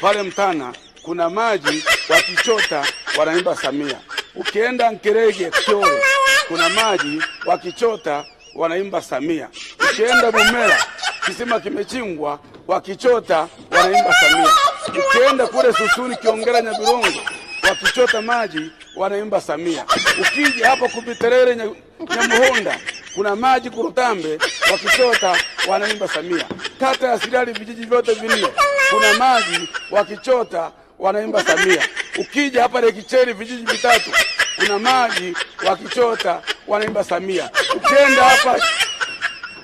pale Mtana kuna maji wakichota wanaimba Samia. Ukienda Nkerege Kyole kuna maji wakichota wanaimba Samia. Ukienda Bumera kisima kimechimbwa wakichota wanaimba Samia. Ukienda kule Susuni Kiongera Nyabirongo wakichota maji wanaimba Samia. Ukija hapa Kubiterere Nyamuhonda kuna maji Kurutambe wakichota wanaimba Samia. Kata ya Sirari vijiji vyote vinne kuna maji wakichota wanaimba Samia. Ukija hapa Lekicheri vijiji vitatu kuna maji wakichota wanaimba Samia. Ukienda hapa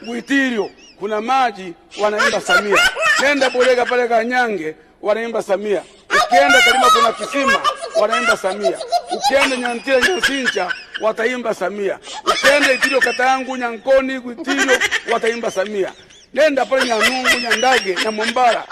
Buitirio kuna maji wanaimba Samia. Nenda Bulega pale Kanyange wanaimba Samia. Ukienda Kalima kuna kisima wanaimba Samia. Ukienda Nyantira Nyasincha wataimba Samia. Ukienda Itirio kata yangu Nyankoni Itirio wataimba Samia. Nenda pale Nyanungu Nyandage Nyamombara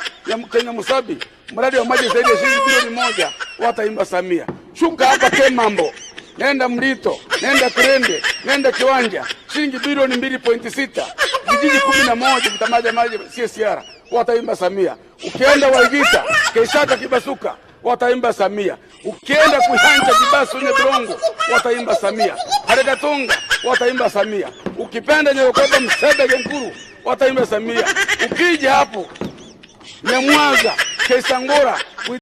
Kenya Musabi mradi wa maji zaidi ya shilingi bilioni 1 wataimba Samia. Shuka hapa Kemambo, nenda Mlito, nenda Kirende, nenda Kiwanja, shilingi bilioni 2.6, vijiji 11 vitamaja maji CSR wataimba Samia. Ukienda Waigita, Keisaka Kibasuka wataimba Samia. Ukienda Kuhanja Kibasu Nyabirongo wataimba Samia. Harekatunga wataimba Samia. Ukipenda Nyakoba Msebe Genkuru wataimba Samia. Ukija hapo Nyamwaga Kesangora